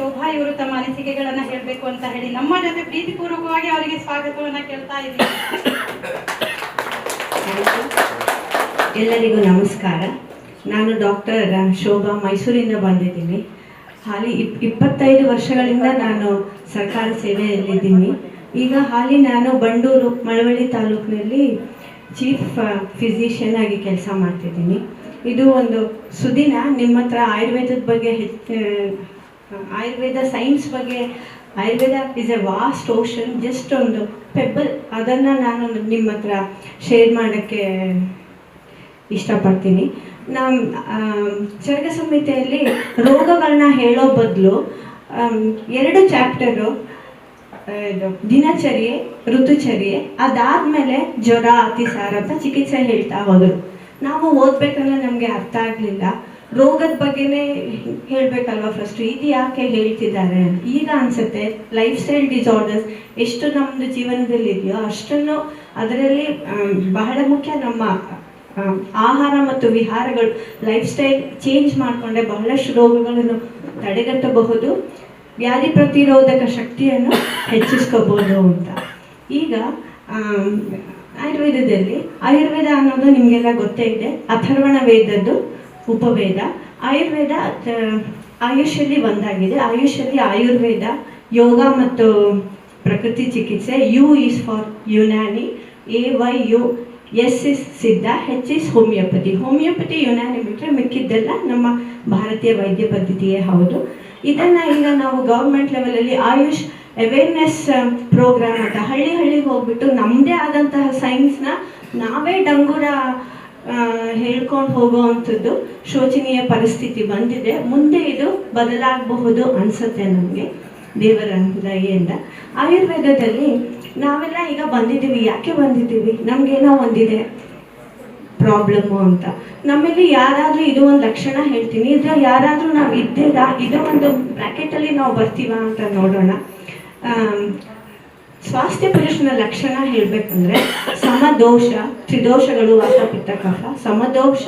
ಶೋಭಾ ಇವರು ತಮ್ಮ ಅನಿಸಿಕೆಗಳನ್ನ ಹೇಳಬೇಕು ಅಂತ ಹೇಳಿ ನಮ್ಮ ಜೊತೆ ಪ್ರೀತಿಪೂರ್ವಕವಾಗಿ ಅವರಿಗೆ ಸ್ವಾಗತವನ್ನ ಕೇಳ್ತಾ ಇದ್ದೀನಿ. ಎಲ್ಲರಿಗೂ ನಮಸ್ಕಾರ. ನಾನು ಡಾಕ್ಟರ್ ಶೋಭಾ, ಮೈಸೂರಿಂದ ಬಂದಿದ್ದೀನಿ. ಹಾಲಿ 25 ವರ್ಷಗಳಿಂದ ನಾನು ಸರ್ಕಾರ ಸೇವೆಯಲ್ಲಿದ್ದೀನಿ. ಈಗ ಹಾಲಿ ನಾನು ಬಂಡೂರು ಮಳವಳ್ಳಿ ತಾಲೂಕಿನಲ್ಲಿ ಚೀಫ್ ಫಿಸಿಷಿಯನ್ ಆಗಿ ಕೆಲಸ ಮಾಡ್ತಿದ್ದೀನಿ. ಇದು ಒಂದು ಸುದಿನ ನಿಮ್ಮ ಹತ್ರ ಆಯುರ್ವೇದದ ಬಗ್ಗೆ ಆಯುರ್ವೇದ ಸೈನ್ಸ್ ಬಗ್ಗೆ, Ayurveda is a vast ocean, just ಒಂದು ಪೆಬ್ಬಲ್, ಅದನ್ನು ನಾನು ನಿಮ್ಮ ಹತ್ರ ಶೇರ್ ಮಾಡೋಕ್ಕೆ ಇಷ್ಟಪಡ್ತೀನಿ. ನಮ್ಮ ಚರಕ ಸಂಹಿತೆಯಲ್ಲಿ ರೋಗಗಳನ್ನ ಹೇಳೋ ಬದಲು 2 ಚಾಪ್ಟರು, ಇದು ದಿನಚರ್ಯೆ, ಋತುಚರ್ಯೆ, ಅದಾದಮೇಲೆ ಜ್ವರ, ಅತಿಸಾರ ಅಂತ ಚಿಕಿತ್ಸೆ ಹೇಳ್ತಾ ಹೋದರು. ನಾವು ಓದ್ಬೇಕಂದ್ರೆ ನಮಗೆ ಅರ್ಥ ಆಗಲಿಲ್ಲ. ರೋಗದ ಬಗ್ಗೆನೇ ಹೇಳಬೇಕಲ್ವ ಫಸ್ಟು, ಇದು ಯಾಕೆ ಹೇಳ್ತಿದ್ದಾರೆ ಈಗ ಅನಿಸುತ್ತೆ. ಲೈಫ್ ಸ್ಟೈಲ್ ಡಿಸಾರ್ಡರ್ಸ್ ಎಷ್ಟು ನಮ್ಮದು ಜೀವನದಲ್ಲಿ ಇದೆಯೋ ಅಷ್ಟನ್ನು ಅದರಲ್ಲಿ ಬಹಳ ಮುಖ್ಯ. ನಮ್ಮ ಆಹಾರ ಮತ್ತು ವಿಹಾರಗಳು, ಲೈಫ್ ಸ್ಟೈಲ್ ಚೇಂಜ್ ಮಾಡಿಕೊಂಡ್ರೆ ಬಹಳಷ್ಟು ರೋಗಗಳನ್ನು ತಡೆಗಟ್ಟಬಹುದು, ವ್ಯಾಧಿ ಪ್ರತಿರೋಧಕ ಶಕ್ತಿಯನ್ನು ಹೆಚ್ಚಿಸ್ಕೋಬೋದು ಅಂತ. ಈಗ ಆಯುರ್ವೇದದಲ್ಲಿ, ಆಯುರ್ವೇದ ಅನ್ನೋದು ನಿಮಗೆಲ್ಲ ಗೊತ್ತೇ ಇದೆ, ಅಥರ್ವಣ ವೇದದ್ದು ಉಪವೇದ. ಆಯುರ್ವೇದ ಆಯುಷಲ್ಲಿ ಒಂದಾಗಿದೆ. ಆಯುಷಲ್ಲಿ ಆಯುರ್ವೇದ, ಯೋಗ ಮತ್ತು ಪ್ರಕೃತಿ ಚಿಕಿತ್ಸೆ, U is for Unani, AYU, S is Siddha, H is homeopathy. Homeopathy Unani ಬಿಟ್ಟರೆ ಮಿಕ್ಕಿದ್ದೆಲ್ಲ ನಮ್ಮ ಭಾರತೀಯ ವೈದ್ಯ ಪದ್ಧತಿಯೇ ಹೌದು. ಇದನ್ನು ಈಗ ನಾವು ಗೌರ್ಮೆಂಟ್ ಲೆವೆಲಲ್ಲಿ ಆಯುಷ್ ಅವೇರ್ನೆಸ್ ಪ್ರೋಗ್ರಾಮ್ ಅಂತ ಹಳ್ಳಿಗೆ ಹೋಗ್ಬಿಟ್ಟು ನಮ್ಮದೇ ಆದಂತಹ ಸೈನ್ಸ್ನ ನಾವೇ ಡಂಗೂರ ಹೇಳ್ಕೊಂಡು ಹೋಗುವಂಥದ್ದು ಶೋಚನೀಯ ಪರಿಸ್ಥಿತಿ ಬಂದಿದೆ. ಮುಂದೆ ಇದು ಬದಲಾಗಬಹುದು ಅನಿಸುತ್ತೆ ನಮಗೆ, ದೇವರ ದಯೆಯಿಂದ. ಆಯುರ್ವೇದದಲ್ಲಿ ನಾವೆಲ್ಲ ಈಗ ಬಂದಿದ್ದೀವಿ. ಯಾಕೆ ಬಂದಿದ್ದೀವಿ? ನಮಗೇನೋ ಒಂದಿದೆ ಪ್ರಾಬ್ಲಮ್ಮು ಅಂತ. ನಮ್ಮಲ್ಲಿ ಯಾರಾದರೂ ಇದು ಒಂದು ಲಕ್ಷಣ ಹೇಳ್ತೀನಿ, ಇದ್ರಲ್ಲಿ ಯಾರಾದರೂ ನಾವು ಇದ್ದೀರಾ, ಇದು ಒಂದು ಬ್ರ್ಯಾಕೆಟಲ್ಲಿ ನಾವು ಬರ್ತೀವಾ ಅಂತ ನೋಡೋಣ. ಸ್ವಾಸ್ಥ್ಯ ಪುರುಷನ ಲಕ್ಷಣ ಹೇಳಬೇಕಂದ್ರೆ ಸಮದೋಷ, ತ್ರಿದೋಷಗಳು ವಾತ ಪಿತ್ತ ಕಫ, ಸಮದೋಷ,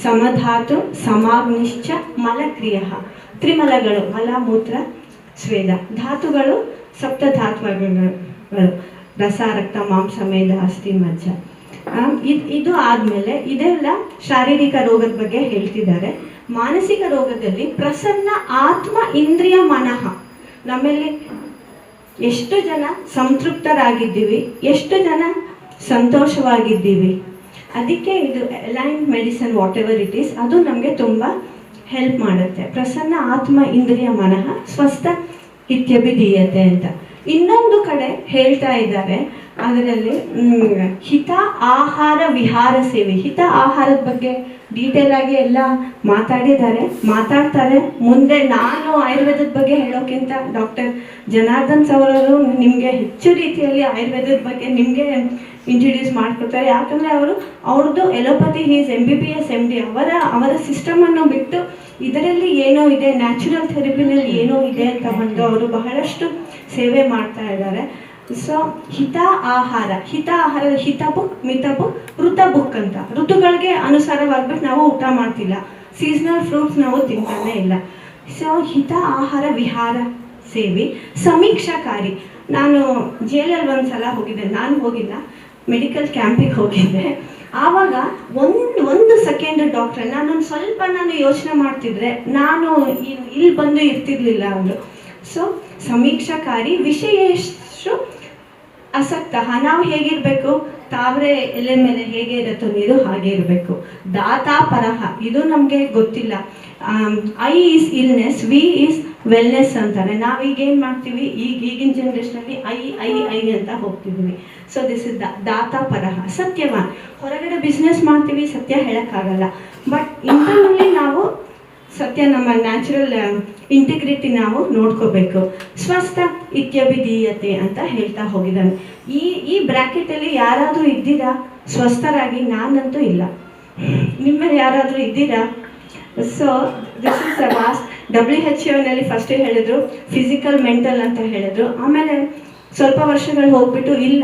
ಸಮಧಾತು, ಸಮಾಗ್ನಿಶ್ಚ, ಮಲಕ್ರಿಯ, ತ್ರಿಮಲಗಳು ಮಲ ಮೂತ್ರ ಸ್ವೇದ, ಧಾತುಗಳು ಸಪ್ತಧಾತ್ವಗಳು, ರಸ, ರಕ್ತ, ಮಾಂಸ, ಮೇಧ, ಅಸ್ಥಿ, ಮಜ್ಜ. ಇದು ಆದಮೇಲೆ ಇದೆಲ್ಲ ಶಾರೀರಿಕ ರೋಗದ ಬಗ್ಗೆ ಹೇಳ್ತಿದ್ದಾರೆ. ಮಾನಸಿಕ ರೋಗದಲ್ಲಿ ಪ್ರಸನ್ನ ಆತ್ಮ, ಇಂದ್ರಿಯ, ಮನಃ. ನಮ್ಮಲ್ಲಿ ಎಷ್ಟು ಜನ ಸಂತೃಪ್ತರಾಗಿದ್ದೀವಿ, ಎಷ್ಟು ಜನ ಸಂತೋಷವಾಗಿದ್ದೀವಿ. ಅದಕ್ಕೆ ಇದು aligned medicine, what ever it is, ಅದು ನಮಗೆ ತುಂಬ ಹೆಲ್ಪ್ ಮಾಡುತ್ತೆ. ಪ್ರಸನ್ನ ಆತ್ಮ, ಇಂದ್ರಿಯ, ಮನಃ, ಸ್ವಸ್ಥ ಇತ್ಯಭಿಧೀಯತೆ ಅಂತ. ಇನ್ನೊಂದು ಕಡೆ ಹೇಳ್ತಾ ಇದ್ದಾರೆ, ಅದರಲ್ಲಿ ಹಿತ ಆಹಾರ ವಿಹಾರ ಸೇವೆ. ಹಿತ ಆಹಾರದ ಬಗ್ಗೆ ಡೀಟೇಲ್ ಆಗಿ ಎಲ್ಲ ಮಾತಾಡ್ತಾರೆ. ಮುಂದೆ ನಾನು ಆಯುರ್ವೇದದ ಬಗ್ಗೆ ಹೇಳೋಕ್ಕಿಂತ ಡಾಕ್ಟರ್ ಜನಾರ್ದನ್ ಸರ್ ಅವರು ನಿಮಗೆ ಹೆಚ್ಚು ರೀತಿಯಲ್ಲಿ ಆಯುರ್ವೇದದ ಬಗ್ಗೆ ನಿಮಗೆ ಇಂಟ್ರೊಡ್ಯೂಸ್ ಮಾಡ್ಕೊಡ್ತಾರೆ. ಯಾಕಂದರೆ ಅವ್ರದ್ದು ಎಲೋಪತಿ, ಹೀಸ್ MBBS MD, ಅವರ ಸಿಸ್ಟಮನ್ನು ಬಿಟ್ಟು ಇದರಲ್ಲಿ ಏನೋ ಇದೆ, ನ್ಯಾಚುರಲ್ ಥೆರಪಿನಲ್ಲಿ ಏನೋ ಇದೆ ಅಂತ ಬಂದು ಅವರು ಬಹಳಷ್ಟು ಸೇವೆ ಮಾಡ್ತಾ ಇದ್ದಾರೆ. ಸೊ ಹಿತ ಆಹಾರ, ಹಿತ ಬುಕ್, ಮಿತ ಬುಕ್, ಋತ ಬುಕ್ ಅಂತ. ಋತುಗಳಿಗೆ ಅನುಸಾರವಾಗ್ಬಿಟ್ಟು ನಾವು ಊಟ ಮಾಡ್ತಿಲ್ಲ, ಸೀಸನಲ್ ಫ್ರೂಟ್ಸ್ ನಾವು ತಿಂತಾನೆ ಇಲ್ಲ. ಸೊ ಹಿತ ಆಹಾರ ವಿಹಾರ ಸೇವೆ. ಸಮೀಕ್ಷಾಕಾರಿ. ನಾನು ಜೈಲಲ್ಲಿ ಒಂದ್ಸಲ ಹೋಗಿದ್ದೆ, ನಾನು ಹೋಗಿಲ್ಲ, ಮೆಡಿಕಲ್ ಕ್ಯಾಂಪಿಗೆ ಹೋಗಿದ್ದೆ. ಆವಾಗ ಒಂದು ಸೆಕೆಂಡ್ ಡಾಕ್ಟ್ರೆ, ನಾನು ಯೋಚನೆ ಮಾಡ್ತಿದ್ರೆ ನಾನು ಇಲ್ಲಿ ಬಂದು ಇರ್ತಿರ್ಲಿಲ್ಲ ಅವರು. ಸೊ ಸಮೀಕ್ಷಾಕಾರಿ. ವಿಷಯೇಶು ಆಸಕ್ತ. ನಾವು ಹೇಗಿರಬೇಕು, ತಾವರೆ ಎಲೆ ಮೇಲೆ ಹೇಗೆ ಇರುತ್ತೋ ನೀರು ಹಾಗೆ ಇರಬೇಕು. ದಾತಾ ಪರಹ, ಇದು ನಮಗೆ ಗೊತ್ತಿಲ್ಲ. I is illness, V is wellness ಅಂತಾರೆ. ನಾವೀಗೇನು ಮಾಡ್ತೀವಿ, ಈಗಿನ ಜನ್ರೇಷನಲ್ಲಿ ಐ ಅಂತ ಹೋಗ್ತಿದ್ವಿ. ಸೊ ದಿಸ್ ಇಸ್ ದಾತಾ ಪರಹ. ಸತ್ಯವಾನ್. ಹೊರಗಡೆ ಬಿಸ್ನೆಸ್ ಮಾಡ್ತೀವಿ, ಸತ್ಯ ಹೇಳೋಕ್ಕಾಗಲ್ಲ, ಬಟ್ ಇಂಟರ್ನಲ್ಲಿ ನಾವು ಸತ್ಯ, ನಮ್ಮ ನ್ಯಾಚುರಲ್ ಇಂಟಿಗ್ರಿಟಿ ನಾವು ನೋಡ್ಕೋಬೇಕು. ಸ್ವಸ್ಥ ಇತ್ಯಭಿಧೀಯತೆ ಅಂತ ಹೇಳ್ತಾ ಹೋಗಿದ್ದಾನೆ. ಈ ಬ್ರ್ಯಾಕೆಟಲ್ಲಿ ಯಾರಾದರೂ ಇದ್ದೀರಾ ಸ್ವಸ್ಥರಾಗಿ? ನಾನಂತೂ ಇಲ್ಲ. ನಿಮ್ಮಲ್ಲಿ ಯಾರಾದರೂ ಇದ್ದೀರಾ? So this is a vast. WHO ಫಸ್ಟೇ ಹೇಳಿದ್ರು ಫಿಸಿಕಲ್, ಮೆಂಟಲ್ ಅಂತ ಹೇಳಿದ್ರು. ಆಮೇಲೆ ಸ್ವಲ್ಪ ವರ್ಷಗಳು ಹೋಗ್ಬಿಟ್ಟು ಇಲ್ಲ,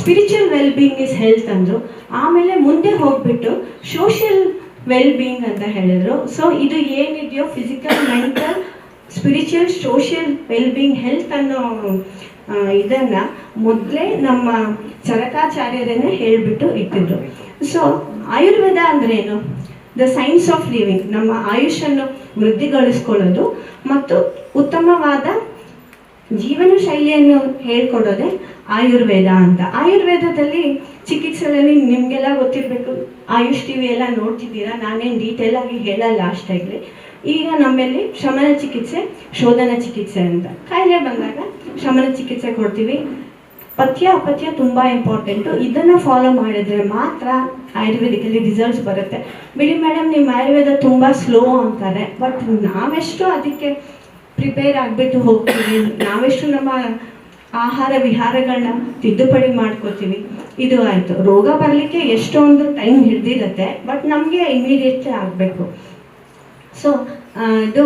spiritual well being is health ಅಂದರು. ಆಮೇಲೆ ಮುಂದೆ ಹೋಗ್ಬಿಟ್ಟು ಸೋಷಿಯಲ್ ವೆಲ್ ಬೀಯಿಂಗ್ ಅಂತ ಹೇಳಿದ್ರು. ಸೊ ಇದು ಏನಿದೆಯೋ physical, mental spiritual social wellbeing health ಅನ್ನೋ ಇದನ್ನು ಮೊದಲೇ ನಮ್ಮ ಚರಕಾಚಾರ್ಯರನ್ನೇ ಹೇಳಿಬಿಟ್ಟು ಇಟ್ಟಿದ್ರು. ಸೊ ಆಯುರ್ವೇದ ಅಂದ್ರೇನು? ದ ಸೈನ್ಸ್ ಆಫ್ ಲಿವಿಂಗ್, ನಮ್ಮ ಆಯುಷನ್ನು ವೃದ್ಧಿಗೊಳಿಸ್ಕೊಳ್ಳೋದು ಮತ್ತು ಉತ್ತಮವಾದ ಜೀವನ ಶೈಲಿಯನ್ನು ಹೇಳ್ಕೊಡೋದೇ ಆಯುರ್ವೇದ ಅಂತ. ಆಯುರ್ವೇದದಲ್ಲಿ ಚಿಕಿತ್ಸೆಯಲ್ಲಿ ನಿಮಗೆಲ್ಲ ಗೊತ್ತಿರಬೇಕು, ಆಯುಷ್ ಟಿ ವಿ ಎಲ್ಲ ನೋಡ್ತಿದ್ದೀರಾ, ನಾನೇನು ಡೀಟೇಲ್ ಆಗಿ ಹೇಳಲ್ಲ ಅಷ್ಟಾಗಲಿ. ಈಗ ನಮ್ಮಲ್ಲಿ ಶಮನ ಚಿಕಿತ್ಸೆ, ಶೋಧನ ಚಿಕಿತ್ಸೆ ಅಂತ. ಕಾಯಿಲೆ ಬಂದಾಗ ಶಮನ ಚಿಕಿತ್ಸೆ ಕೊಡ್ತೀವಿ. ಪಥ್ಯ ಅಪಥ್ಯ ತುಂಬ ಇಂಪಾರ್ಟೆಂಟು. ಇದನ್ನು ಫಾಲೋ ಮಾಡಿದರೆ ಮಾತ್ರ ಆಯುರ್ವೇದಿಕಲ್ಲಿ ರಿಸಲ್ಟ್ಸ್ ಬರುತ್ತೆ. ಬಿಡಿ ಮೇಡಮ್, ನಿಮ್ಮ ಆಯುರ್ವೇದ ತುಂಬ ಸ್ಲೋ ಅಂತಾರೆ, ಬಟ್ ನಾವೆಷ್ಟು ಅದಕ್ಕೆ ಪ್ರಿಪೇರ್ ಆಗಿಬಿಟ್ಟು ಹೋಗ್ತೀವಿ, ನಾವೆಷ್ಟು ನಮ್ಮ ಆಹಾರ ವಿಹಾರಗಳನ್ನ ತಿದ್ದುಪಡಿ ಮಾಡ್ಕೋತೀವಿ. ಇದು ಆಯಿತು. ರೋಗ ಬರಲಿಕ್ಕೆ ಎಷ್ಟೊಂದು ಟೈಮ್ ಹಿಡ್ದಿರುತ್ತೆ, ಬಟ್ ನಮಗೆ ಇಮಿಡಿಯೇಟ್ಲಿ ಆಗಬೇಕು. ಸೊ ಇದು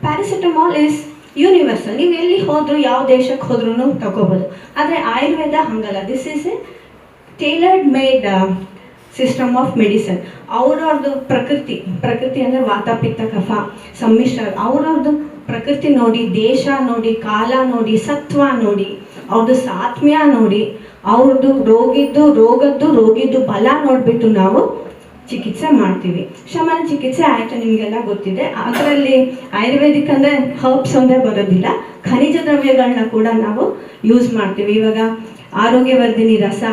ಪ್ಯಾರಾಸಿಟಮಾಲ್ ಇಸ್ ಯೂನಿವರ್ಸಲ್. ನೀವು ಎಲ್ಲಿ ಹೋದರೂ, ಯಾವ ದೇಶಕ್ಕೆ ಹೋದ್ರೂ ತಗೋಬೋದು. ಆದರೆ ಆಯುರ್ವೇದ ಹಂಗಲ್ಲ. This is a tailored made system of medicine. ಅವ್ರವ್ರದ್ದು ಪ್ರಕೃತಿ ಅಂದರೆ ವಾತ ಪಿತ್ತ ಕಫ ಸಮ್ಮಿಶ್ರ, ಅವ್ರವ್ರದ್ದು ಪ್ರಕೃತಿ ನೋಡಿ, ದೇಶ ನೋಡಿ, ಕಾಲ ನೋಡಿ, ಸತ್ವ ನೋಡಿ, ಅವ್ರದ್ದು ಸಾತ್ಮ್ಯ ನೋಡಿ, ಅವ್ರದ್ದು ರೋಗಿದ್ದು ಬಲ ನೋಡಿಬಿಟ್ಟು ನಾವು ಚಿಕಿತ್ಸೆ ಮಾಡ್ತೀವಿ. ಶಮನ ಚಿಕಿತ್ಸೆ ಆಯಿತು, ನಿಮಗೆಲ್ಲ ಗೊತ್ತಿದೆ. ಅದರಲ್ಲಿ ಆಯುರ್ವೇದಿಕ್ ಅಂದರೆ ಹರ್ಬ್ಸ್ ಒಂದೇ ಬರೋದಿಲ್ಲ, ಖನಿಜ ದ್ರವ್ಯಗಳನ್ನ ಕೂಡ ನಾವು ಯೂಸ್ ಮಾಡ್ತೀವಿ. ಇವಾಗ ಆರೋಗ್ಯವರ್ಧಿನಿ ರಸ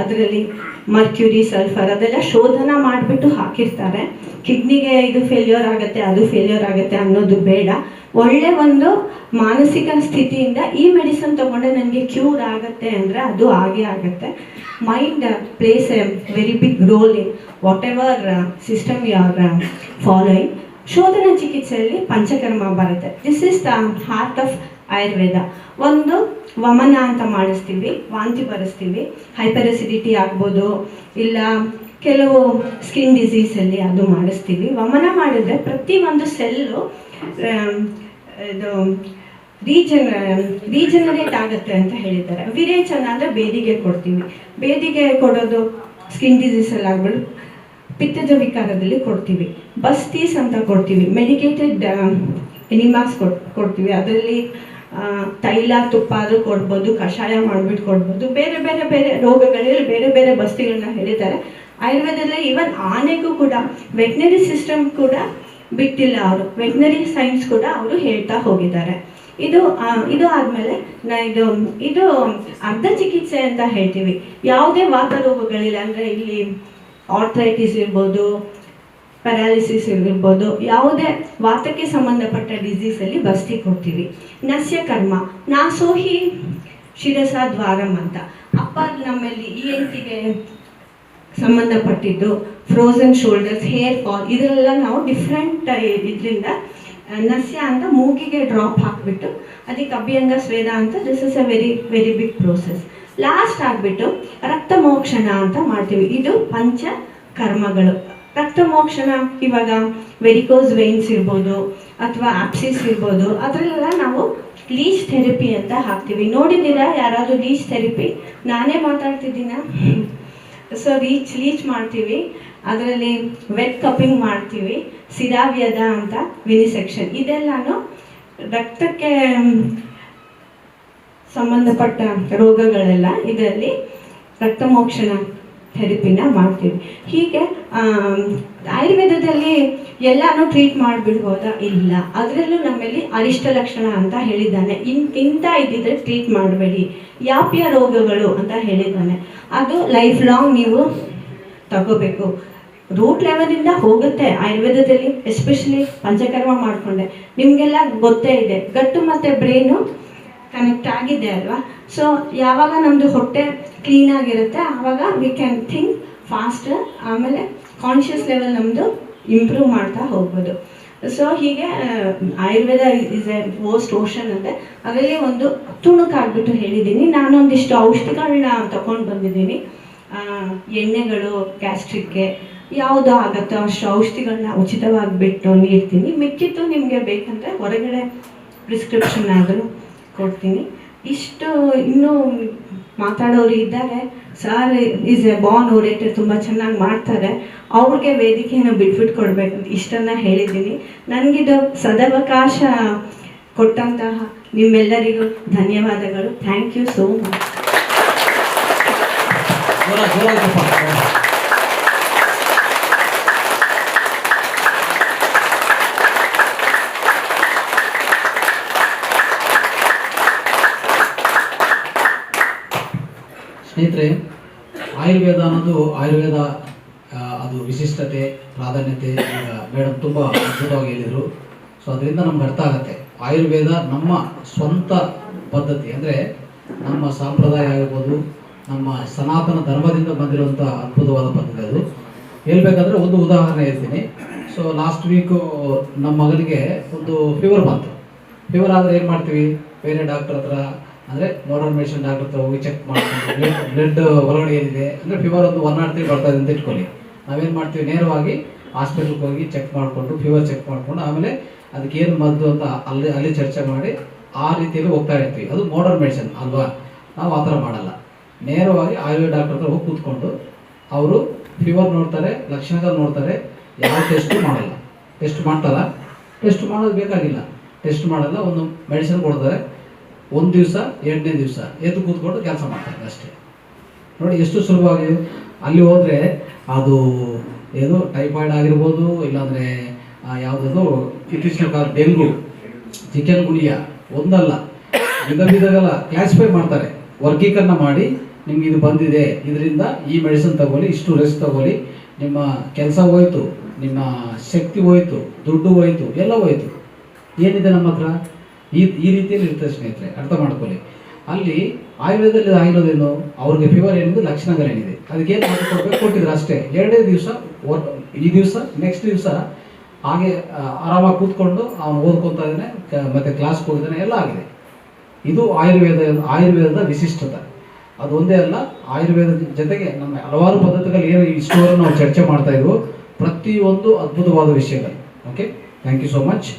ಅದರಲ್ಲಿ ಮರ್ಕ್ಯೂರಿ, ಸಲ್ಫರ್ ಅದೆಲ್ಲ ಶೋಧನ ಮಾಡಿಬಿಟ್ಟು ಹಾಕಿರ್ತಾರೆ. ಕಿಡ್ನಿಗೆ ಇದು ಫೇಲ್ಯೂರ್ ಆಗುತ್ತೆ, ಅದು ಫೇಲ್ಯೂರ್ ಆಗುತ್ತೆ ಅನ್ನೋದು ಬೇಡ. ಒಳ್ಳೆ ಒಂದು ಮಾನಸಿಕ ಸ್ಥಿತಿಯಿಂದ ಈ ಮೆಡಿಸನ್ ತೊಗೊಂಡ್ರೆ ನನಗೆ ಕ್ಯೂರ್ ಆಗುತ್ತೆ ಅಂದರೆ ಅದು ಆಗೇ ಆಗುತ್ತೆ. Mind plays a very big role in whatever system you are following. ಶೋಧನ ಚಿಕಿತ್ಸೆಯಲ್ಲಿ ಪಂಚಕರ್ಮ ಬರುತ್ತೆ. This is the heart of Ayurveda. ಒಂದು ವಮನ ಅಂತ ಮಾಡಿಸ್ತೀವಿ, ವಾಂತಿ ಬರೆಸ್ತೀವಿ, ಹೈಪರ್ ಅಸಿಡಿಟಿ ಆಗ್ಬೋದು, ಇಲ್ಲ ಕೆಲವು ಸ್ಕಿನ್ ಡಿಸೀಸಲ್ಲಿ ಅದು ಮಾಡಿಸ್ತೀವಿ. ವಮನ ಮಾಡಿದ್ರೆ ಪ್ರತಿಯೊಂದು ಸೆಲ್ಲು ಇದು ರೀಜನರೇಟ್ ಆಗುತ್ತೆ ಅಂತ ಹೇಳಿದ್ದಾರೆ. ವಿರೇಚನ ಅಂದರೆ ಬೇದಿಗೆ ಕೊಡ್ತೀವಿ. ಬೇದಿಗೆ ಕೊಡೋದು ಸ್ಕಿನ್ ಡಿಸೀಸಲ್ಲಿ ಆಗ್ಬೋದು, ಪಿತ್ತದ ವಿಕಾರದಲ್ಲಿ ಕೊಡ್ತೀವಿ. ಬಸ್ತೀಸ್ ಅಂತ ಕೊಡ್ತೀವಿ, ಮೆಡಿಕೇಟೆಡ್ ಎನಿಮಾಸ್ ಕೊಡ್ತೀವಿ. ಅದರಲ್ಲಿ ತೈಲ ತುಪ್ಪ ಆದರೂ ಕೊಡ್ಬೋದು, ಕಷಾಯ ಮಾಡಿಬಿಟ್ಟು ಕೊಡ್ಬೋದು. ಬೇರೆ ರೋಗಗಳಲ್ಲಿ ಬೇರೆ ಬೇರೆ ಬಸ್ತಿಗಳನ್ನ ಹೇಳಿದ್ದಾರೆ. ಆಯುರ್ವೇದದಲ್ಲಿ ಈವನ್ ಆನೆಗೂ ಕೂಡ ವೆಟ್ನರಿ ಸಿಸ್ಟಮ್ ಕೂಡ ಬಿಟ್ಟಿಲ್ಲ. ಅವರು ವೆಟ್ನರಿ ಸೈನ್ಸ್ ಕೂಡ ಅವರು ಹೇಳ್ತಾ ಹೋಗಿದ್ದಾರೆ. ಇದು ಆದಮೇಲೆ ಇದು ಅರ್ಧ ಚಿಕಿತ್ಸೆ ಅಂತ ಹೇಳ್ತೀವಿ. ಯಾವುದೇ ವಾತ ರೋಗಗಳಿಲ್ಲ ಅಂದರೆ ಇಲ್ಲಿ ಆರ್ಥ್ರೈಟಿಸ್ ಇರ್ಬೋದು, ಪ್ಯಾರಾಲಿಸಿಸ್ ಇರ್ಬೋದು, ಯಾವುದೇ ವಾತಕ್ಕೆ ಸಂಬಂಧಪಟ್ಟ ಡಿಸೀಸಲ್ಲಿ ಬಸ್ತಿ ಕೊಡ್ತೀವಿ. ನಸ್ಯಕರ್ಮ, ನಾಸೋಹಿ ಶಿರಸ ದ್ವಾರಂ ಅಂತ. ಅಪ್ಪರ್ ನಮ್ಮಲ್ಲಿ ENTಗೆ ಸಂಬಂಧಪಟ್ಟಿದ್ದು, ಫ್ರೋಝನ್ ಶೋಲ್ಡರ್ಸ್, ಹೇರ್ ಫಾಲ್, ಇದರೆಲ್ಲ ನಾವು ಡಿಫ್ರೆಂಟ್ ಇದರಿಂದ ನಸ್ಯ ಅಂತ ಮೂಗಿಗೆ ಡ್ರಾಪ್ ಹಾಕಿಬಿಟ್ಟು ಅದಕ್ಕೆ ಅಭ್ಯಂಗ ಸ್ವೇದ ಅಂತ. This is a very very big process. Last ಆಗಿಬಿಟ್ಟು ರಕ್ತ ಮೋಕ್ಷಣ ಅಂತ ಮಾಡ್ತೀವಿ. ಇದು ಪಂಚ ಕರ್ಮಗಳು. ರಕ್ತ ಮೋಕ್ಷಣ ಇವಾಗ ವೆರಿಕೋಸ್ ವೇನ್ಸ್ ಇರ್ಬೋದು ಅಥವಾ ಆಪ್ಸಿಸ್ ಇರ್ಬೋದು, ಅದರಲ್ಲೆಲ್ಲ ನಾವು ಲೀಚ್ ಥೆರಪಿ ಅಂತ ಹಾಕ್ತೀವಿ. ನೋಡಿದ್ದೀರಾ ಯಾರಾದರೂ ಲೀಚ್ ಥೆರಪಿ? ನಾನೇ ಮಾತಾಡ್ತಿದ್ದೀನ. ಸೊ ಲೀಚ್ ಮಾಡ್ತೀವಿ, ಅದರಲ್ಲಿ ವೆಟ್ ಕಪ್ಪಿಂಗ್ ಮಾಡ್ತೀವಿ, ಸಿರಾವ್ಯದ ಅಂತ ವಿನಿಸೆಕ್ಷನ್. ಇದೆಲ್ಲನೂ ರಕ್ತಕ್ಕೆ ಸಂಬಂಧಪಟ್ಟ ರೋಗಗಳೆಲ್ಲ ಇದರಲ್ಲಿ ರಕ್ತ ಮೋಕ್ಷಣ ಥೆರಪಿನ ಮಾಡ್ತೀವಿ. ಹೀಗೆ ಆಯುರ್ವೇದದಲ್ಲಿ ಎಲ್ಲನೂ ಟ್ರೀಟ್ ಮಾಡಿಬಿಡ್ಬೋದಾ? ಇಲ್ಲ. ಅದರಲ್ಲೂ ನಮ್ಮಲ್ಲಿ ಅರಿಷ್ಟ ಲಕ್ಷಣ ಅಂತ ಹೇಳಿದ್ದಾನೆ. ಇಂಥ ಇದ್ದಿದ್ರೆ ಟ್ರೀಟ್ ಮಾಡಬೇಡಿ. ಯಾಪ್ಯ ರೋಗಗಳು ಅಂತ ಹೇಳಿದ್ದಾನೆ. ಅದು ಲೈಫ್ ಲಾಂಗ್ ನೀವು ತಗೋಬೇಕು. ರೂಟ್ ಲೆವೆಲಿಂದ ಹೋಗುತ್ತೆ ಆಯುರ್ವೇದದಲ್ಲಿ, ಎಸ್ಪೆಷಲಿ ಪಂಚಕರ್ಮ ಮಾಡಿಕೊಂಡೆ. ನಿಮಗೆಲ್ಲ ಗೊತ್ತೇ ಇದೆ, ಗಟ್ಟು ಮತ್ತು ಬ್ರೈನು ಕನೆಕ್ಟ್ ಆಗಿದೆ ಅಲ್ವಾ? ಸೊ ಯಾವಾಗ ನಮ್ಮದು ಹೊಟ್ಟೆ ಕ್ಲೀನಾಗಿರುತ್ತೆ ಆವಾಗ ವಿ ಕ್ಯಾನ್ ಥಿಂಕ್ ಫಾಸ್ಟರ್, ಆಮೇಲೆ ಕಾನ್ಷಿಯಸ್ ಲೆವೆಲ್ ನಮ್ಮದು ಇಂಪ್ರೂವ್ ಮಾಡ್ತಾ ಹೋಗ್ಬೋದು. ಸೊ ಹೀಗೆ ಆಯುರ್ವೇದ ಇಸ್ ಎ ವೋಸ್ಟ್ ಓಷನ್ ಅಂದರೆ ಅದರಲ್ಲಿ ಒಂದು ತುಣುಕಾಗ್ಬಿಟ್ಟು ಹೇಳಿದ್ದೀನಿ. ನಾನೊಂದಿಷ್ಟು ಔಷಧಿಗಳನ್ನ ತಗೊಂಡು ಬಂದಿದ್ದೀನಿ. ಎಣ್ಣೆಗಳು ಗ್ಯಾಸ್ಟ್ರಿಕ್ಗೆ ಯಾವುದು ಆಗುತ್ತೋ ಅಷ್ಟು ಔಷಧಿಗಳನ್ನ ಉಚಿತವಾಗಿ ಬಿಟ್ಟು ನೀಡ್ತೀನಿ. ಮಿಕ್ಕಿತ್ತು ನಿಮಗೆ ಬೇಕಂದರೆ ಹೊರಗಡೆ ಪ್ರಿಸ್ಕ್ರಿಪ್ಷನ್ ಆದರೂ ಕೊಡ್ತೀನಿ. ಇಷ್ಟು ಇನ್ನೂ ಮಾತಾಡೋರು ಇದ್ದಾರೆ. ಸರ್ ಈಸ್ ಎ ಬಾರ್ನ್ ಓರೇಟರ್, ತುಂಬ ಚೆನ್ನಾಗಿ ಮಾಡ್ತಾರೆ. ಅವ್ರಿಗೆ ವೇದಿಕೆಯನ್ನು ಬಿಟ್ಬಿಟ್ಟು ಕೊಡಬೇಕಂತ ಇಷ್ಟನ್ನು ಹೇಳಿದ್ದೀನಿ. ನನಗಿದು ಸದವಕಾಶ ಕೊಟ್ಟಂತಹ ನಿಮ್ಮೆಲ್ಲರಿಗೂ ಧನ್ಯವಾದಗಳು. Thank you so much. ಸ್ನೇಹಿತರೆ, ಆಯುರ್ವೇದ ಅನ್ನೋದು ಅದು ವಿಶಿಷ್ಟತೆ, ಪ್ರಾಧಾನ್ಯತೆ ಈಗ ಮೇಡಮ್ ತುಂಬ ಅದ್ಭುತವಾಗಿ ಹೇಳಿದರು. ಸೊ ಅದರಿಂದ ನಮ್ಗೆ ಅರ್ಥ ಆಗುತ್ತೆ ಆಯುರ್ವೇದ ನಮ್ಮ ಸ್ವಂತ ಪದ್ಧತಿ, ಅಂದರೆ ನಮ್ಮ ಸಂಪ್ರದಾಯ ಆಗಿರ್ಬೋದು, ನಮ್ಮ ಸನಾತನ ಧರ್ಮದಿಂದ ಬಂದಿರುವಂಥ ಅದ್ಭುತವಾದ ಪದ್ಧತಿ. ಅದು ಹೇಳ್ಬೇಕಂದ್ರೆ ಒಂದು ಉದಾಹರಣೆ ಹೇಳ್ತೀನಿ. ಸೊ ಲಾಸ್ಟ್ ವೀಕು ನಮ್ಮ ಮಗನಿಗೆ ಒಂದು ಫೀವರ್ ಬಂತು. ಫೀವರ್ ಆದರೆ ಏನು ಮಾಡ್ತೀವಿ, ಬೇರೆ ಡಾಕ್ಟರ್ ಹತ್ರ ಅಂದರೆ ಮಾಡರ್ನ್ ಮೆಡಿಸಿನ್ ಡಾಕ್ಟರ್ ಹತ್ರ ಹೋಗಿ ಚೆಕ್ ಮಾಡ್ಕೊಂಡು ಬ್ಲಡ್ ಹೊರಗಡೆ ಏನಿದೆ ಅಂದರೆ ಫೀವರ್ ಒಂದು 103 ಬರ್ತಾ ಇದೆ ಅಂತ ಇಟ್ಕೊಳ್ಳಿ. ನಾವೇನು ಮಾಡ್ತೀವಿ, ನೇರವಾಗಿ ಹಾಸ್ಪಿಟ್ಲ್ಗೆ ಹೋಗಿ ಚೆಕ್ ಮಾಡಿಕೊಂಡು ಫೀವರ್ ಚೆಕ್ ಮಾಡಿಕೊಂಡು ಆಮೇಲೆ ಅದಕ್ಕೆ ಏನು ಮದ್ದು ಅಂತ ಅಲ್ಲಿ ಚರ್ಚೆ ಮಾಡಿ ಆ ರೀತಿಯಲ್ಲಿ ಹೋಗ್ತಾ ಇರ್ತೀವಿ. ಅದು ಮಾಡರ್ನ್ ಮೆಡಿಸಿನ್ ಅಲ್ವಾ. ನಾವು ಆ ಥರ ಮಾಡಲ್ಲ. ನೇರವಾಗಿ ಆಯುರ್ವೇದ ಡಾಕ್ಟರ್ ಹತ್ರ ಹೋಗಿ ಕೂತ್ಕೊಂಡು ಅವರು ಫೀವರ್ ನೋಡ್ತಾರೆ, ಲಕ್ಷಣಗಳು ನೋಡ್ತಾರೆ, ಯಾವ ಟೆಸ್ಟು ಮಾಡಲ್ಲ. ಟೆಸ್ಟ್ ಮಾಡ್ತಾರಾ? ಟೆಸ್ಟ್ ಮಾಡೋದು ಬೇಕಾಗಿಲ್ಲ. ಟೆಸ್ಟ್ ಮಾಡಲ್ಲ, ಒಂದು ಮೆಡಿಸಿನ್ ಕೊಡ್ತಾರೆ. 1 ದಿವಸ 2ನೇ ದಿವಸ ಎದ್ದು ಕೂತ್ಕೊಂಡು ಕೆಲಸ ಮಾಡ್ತಾರೆ ಅಷ್ಟೇ. ನೋಡಿ ಎಷ್ಟು ಸುಲಭವಾಗಿದೆ. ಅಲ್ಲಿ ಹೋದರೆ ಅದು ಏನು ಟೈಫಾಯ್ಡ್ ಆಗಿರ್ಬೋದು, ಇಲ್ಲಾಂದರೆ ಯಾವುದಾದ್ರು ಇತ್ತೀಚಿನ ಕಾಲ ಡೆಂಗು, ಚಿಕನ್ ಗುನಿಯಾ, ಒಂದಲ್ಲ ವಿಧಗಳ ಕ್ಲಾಸಿಫೈ ಮಾಡ್ತಾರೆ, ವರ್ಗೀಕರಣ ಮಾಡಿ ನಿಮ್ಗೆ ಇದು ಬಂದಿದೆ, ಇದರಿಂದ ಈ ಮೆಡಿಸಿನ್ ತಗೊಳ್ಳಿ, ಇಷ್ಟು ರೆಸ್ಟ್ ತಗೊಳ್ಳಿ, ನಿಮ್ಮ ಕೆಲಸ ಹೋಯ್ತು, ನಿಮ್ಮ ಶಕ್ತಿ ಹೋಯ್ತು, ದುಡ್ಡು ಹೋಯ್ತು, ಎಲ್ಲ ಹೋಯ್ತು. ಏನಿದೆ ನಮ್ಮ ಹತ್ರ ಈ ರೀತಿಯಲ್ಲಿ ಇರ್ತದೆ ಸ್ನೇಹಿತರೆ, ಅರ್ಥ ಮಾಡ್ಕೊಳ್ಳಿ. ಅಲ್ಲಿ ಆಯುರ್ವೇದದಲ್ಲಿ ಆಗಿರೋದೇನು, ಅವ್ರಿಗೆ ಫೀವರ್ ಏನಿದೆ, ಲಕ್ಷಣಗಳೇನಿದೆ, ಅದಕ್ಕೇನು ಮಾಡಿಕೊಡ್ಬೇಕು ಕೊಟ್ಟಿದ್ರು ಅಷ್ಟೇ. 2ನೇ ದಿವಸ ಈ ದಿವಸ ನೆಕ್ಸ್ಟ್ ದಿವಸ ಹಾಗೆ ಆರಾಮಾಗಿ ಕೂತ್ಕೊಂಡು ಅವನು ಓದ್ಕೊತಾ ಇದ್ದಾನೆ, ಮತ್ತು ಕ್ಲಾಸ್ಗೆ ಹೋಗಿದ್ದಾನೆ, ಎಲ್ಲ ಆಗಿದೆ. ಇದು ಆಯುರ್ವೇದದ ವಿಶಿಷ್ಟತೆ. ಅದು ಒಂದೇ ಅಲ್ಲ, ಆಯುರ್ವೇದದ ಜೊತೆಗೆ ನಮ್ಮ ಹಲವಾರು ಪದ್ಧತಿಗಳು ಏನು ಇಷ್ಟುವರೆಗೂ ನಾವು ಚರ್ಚೆ ಮಾಡ್ತಾ ಇದ್ವು, ಪ್ರತಿಯೊಂದು ಅದ್ಭುತವಾದ ವಿಷಯಗಳು. Okay, thank you so much.